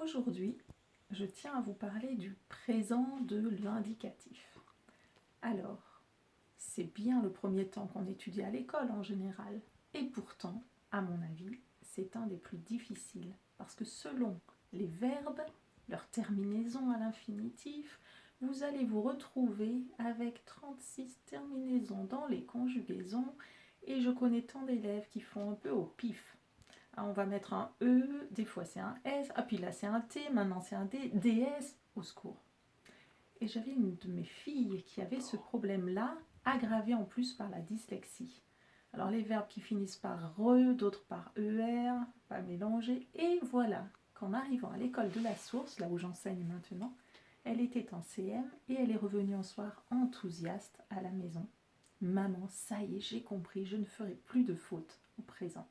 Aujourd'hui, je tiens à vous parler du présent de l'indicatif. Alors, c'est bien le premier temps qu'on étudie à l'école en général, et pourtant, à mon avis, c'est un des plus difficiles, parce que selon les verbes, leur terminaison à l'infinitif, vous allez vous retrouver avec 36 terminaisons dans les conjugaisons, et je connais tant d'élèves qui font un peu au pif. On va mettre un E, des fois c'est un S, ah puis là c'est un T, maintenant c'est un D, DS, au secours. Et j'avais une de mes filles qui avait ce problème-là, aggravé en plus par la dyslexie. Alors les verbes qui finissent par RE, d'autres par ER, pas mélanger, et voilà, qu'en arrivant à l'école de la Source, là où j'enseigne maintenant, elle était en CM et elle est revenue un soir enthousiaste à la maison. Maman, ça y est, j'ai compris, je ne ferai plus de fautes au présent.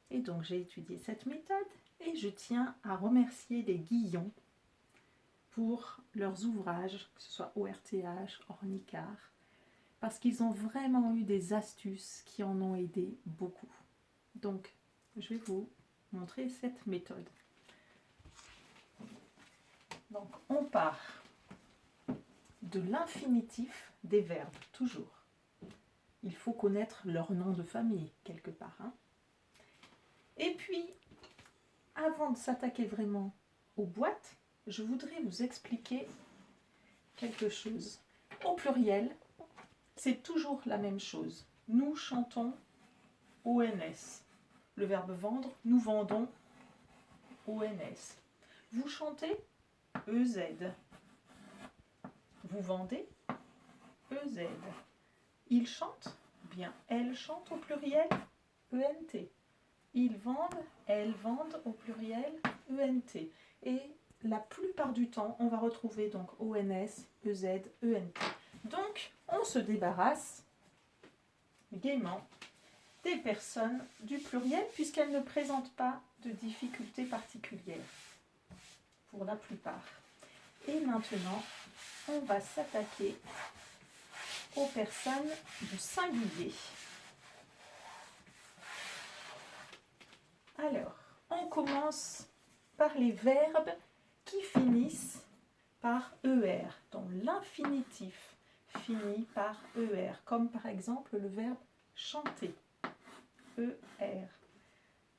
Et donc j'ai étudié cette méthode et je tiens à remercier les Guillons pour leurs ouvrages, que ce soit ORTH, Ornicart, parce qu'ils ont vraiment eu des astuces qui en ont aidé beaucoup. Donc je vais vous montrer cette méthode. Donc on part de l'infinitif des verbes, toujours. Il faut connaître leur nom de famille quelque part, hein. Et puis, avant de s'attaquer vraiment aux boîtes, je voudrais vous expliquer quelque chose. Au pluriel, c'est toujours la même chose. Nous chantons ONS. Le verbe vendre, nous vendons ONS. Vous chantez EZ. Vous vendez EZ. Il chante, bien elle chante au pluriel ENT. Ils vendent, elles vendent au pluriel ENT. Et la plupart du temps, on va retrouver donc ONS, EZ, ENT. Donc, on se débarrasse gaiement des personnes du pluriel puisqu'elles ne présentent pas de difficultés particulières, pour la plupart. Et maintenant, on va s'attaquer aux personnes du singulier. Alors, on commence par les verbes qui finissent par ER, dont l'infinitif finit par ER, comme par exemple le verbe chanter, ER.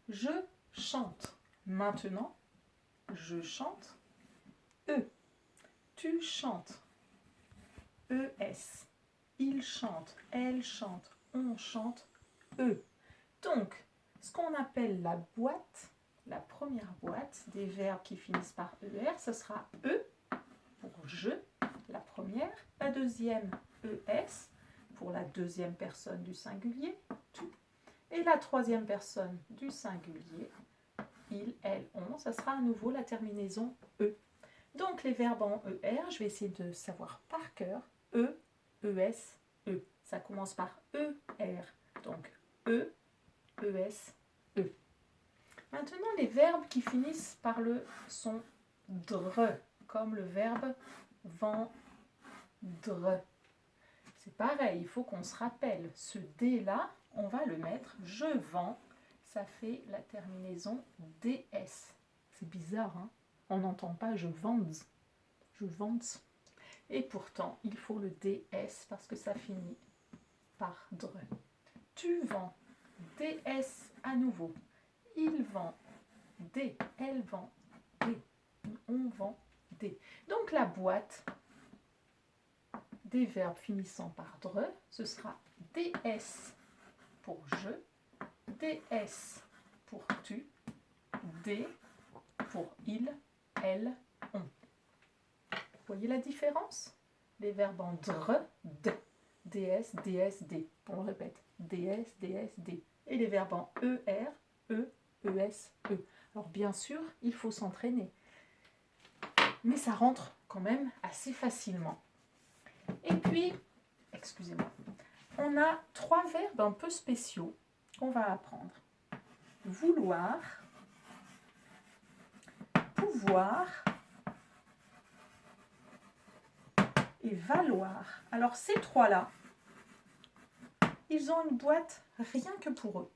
Je chante. Maintenant, je chante, E. Tu chantes, ES. Il chante, elle chante, on chante, E. Donc, ce qu'on appelle la boîte, la première boîte des verbes qui finissent par ER, ce sera E pour je, la première, la deuxième ES pour la deuxième personne du singulier, tu, et la troisième personne du singulier, il, elle, on, ça sera à nouveau la terminaison E. Donc les verbes en ER, je vais essayer de savoir par cœur, E, ES, E. Ça commence par ER, donc E, ES, E. Maintenant, les verbes qui finissent par le son dre, comme le verbe vendre. C'est pareil, il faut qu'on se rappelle. Ce D-là, on va le mettre, je vends, ça fait la terminaison DS. C'est bizarre, hein? On n'entend pas je vends, je vends. Et pourtant, il faut le DS parce que ça finit par dre. Tu vends, DS à nouveau. Il vend, D, elle vend, D, on vend, D. Donc la boîte des verbes finissant par dre, ce sera DS pour je, DS pour tu, D pour il, elle, on. Vous voyez la différence? Les verbes en dre, D, DS, DS, D. On répète, DS, DS, D. Et les verbes en ER, E, ES, E. Alors bien sûr, il faut s'entraîner. Mais ça rentre quand même assez facilement. Et puis, excusez-moi, on a 3 verbes un peu spéciaux qu'on va apprendre. Vouloir, pouvoir et valoir. Alors ces 3-là, ils ont une boîte rien que pour eux.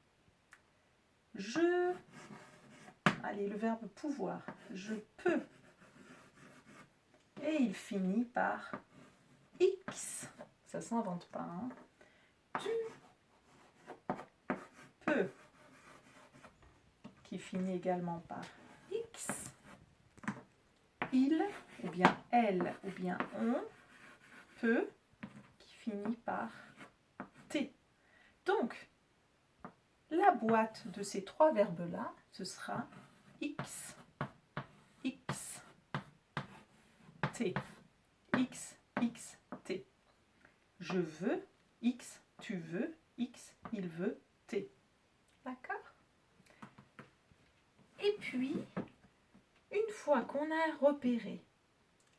Je Allez, le verbe pouvoir. Je peux. Et il finit par X. Ça ne s'invente pas. Hein. Tu peux. Qui finit également par X. Il, ou bien elle, ou bien on, peut, qui finit par T. Donc, la boîte de ces trois verbes-là, ce sera X, X, T. X, X, T. Je veux, X, tu veux, X, il veut, T. D'accord? Et puis, une fois qu'on a repéré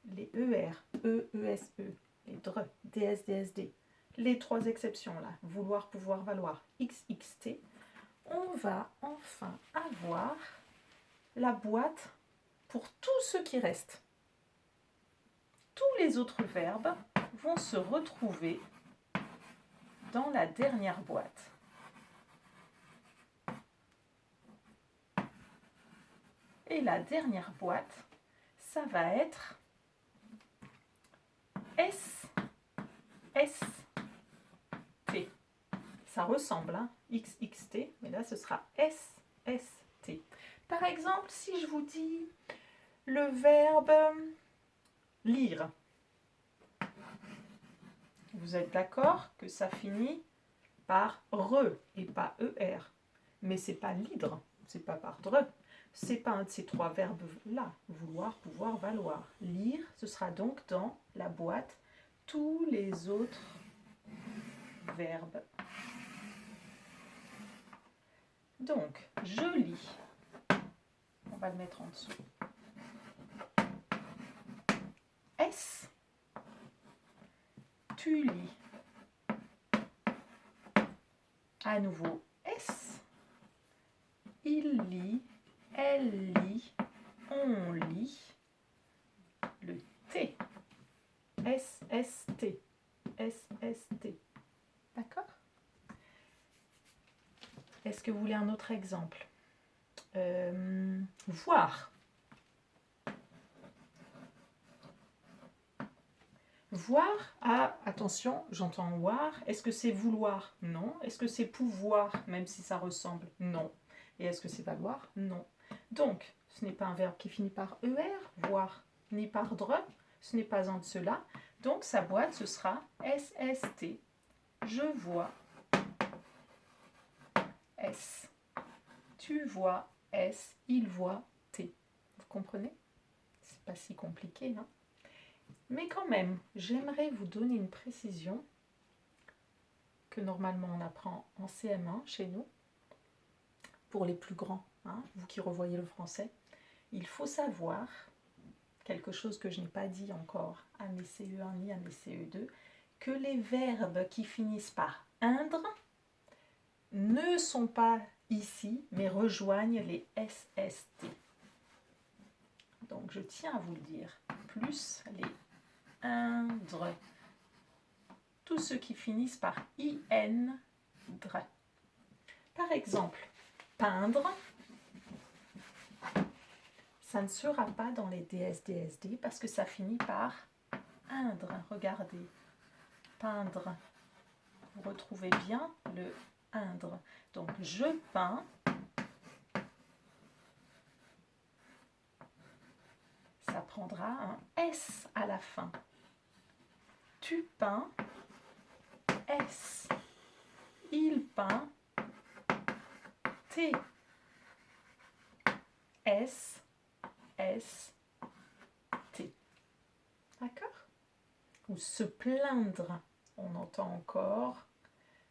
les ER, E, ESE, les DRE, DS, DSD, les trois exceptions là, vouloir, pouvoir, valoir, X, X, T, on va enfin avoir la boîte pour tout ce qui reste. Tous les autres verbes vont se retrouver dans la dernière boîte. Et la dernière boîte, ça va être S, S, T. Ça ressemble, hein, X, X, T, mais là ce sera S, S, T. Par exemple, si je vous dis le verbe lire, vous êtes d'accord que ça finit par re et pas er. Mais c'est pas lidre, c'est pas par dre. C'est pas un de ces trois verbes-là, vouloir, pouvoir, valoir. Lire, ce sera donc dans la boîte tous les autres verbes. Donc, je lis. On va le mettre en dessous. S. Tu lis. À nouveau, S. Il lit. Elle lit. On lit. Le T. S, S, T. S, S, T. D'accord? Est-ce que vous voulez un autre exemple? Voir. Voir, ah, attention, j'entends voir. Est-ce que c'est vouloir? Non. Est-ce que c'est pouvoir, même si ça ressemble? Non. Et est-ce que c'est valoir? Non. Donc, ce n'est pas un verbe qui finit par ER, voir, ni par DRE. Ce n'est pas un de ceux-là. Donc, sa boîte, ce sera SST. Je vois S. Tu vois S. Il voit T. Vous comprenez? C'est pas si compliqué, hein? Mais quand même, j'aimerais vous donner une précision que normalement on apprend en CM1 chez nous, pour les plus grands, hein, vous qui revoyez le français. Il faut savoir, quelque chose que je n'ai pas dit encore à mes CE1 ni à mes CE2, que les verbes qui finissent par indre ne sont pas ici, mais rejoignent les SST. Donc je tiens à vous le dire, plus les indre. Tous ceux qui finissent par IN, dre. Par exemple, peindre, ça ne sera pas dans les DS-DSD parce que ça finit par indre. Regardez, peindre. Vous retrouvez bien le indre. Donc, je peins. Ça prendra un S à la fin. Tu peins. S. Il peint. T. S. S. T. D'accord? Ou se plaindre. On entend encore.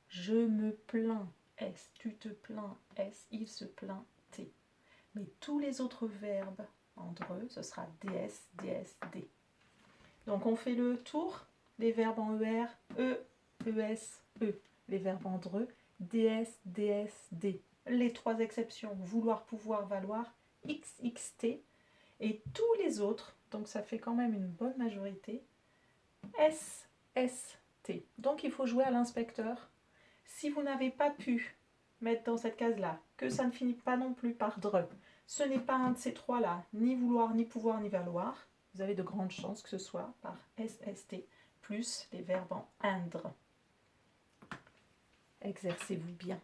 Je me plains. S. Tu te plains. S. Il se plaint. T. Mais tous les autres verbes en DRE, ce sera DS, DS, D. Donc on fait le tour. Les verbes en ER, E, ES, E. Les verbes en DRE, DS, DS, D. Les trois exceptions, vouloir, pouvoir, valoir, X, X, T. Et tous les autres, donc ça fait quand même une bonne majorité, S, S, T. Donc il faut jouer à l'inspecteur. Si vous n'avez pas pu mettre dans cette case-là, que ça ne finit pas non plus par DRE, ce n'est pas un de ces trois-là, ni vouloir, ni pouvoir, ni valoir, vous avez de grandes chances que ce soit par SST, plus les verbes en indre. Exercez-vous bien.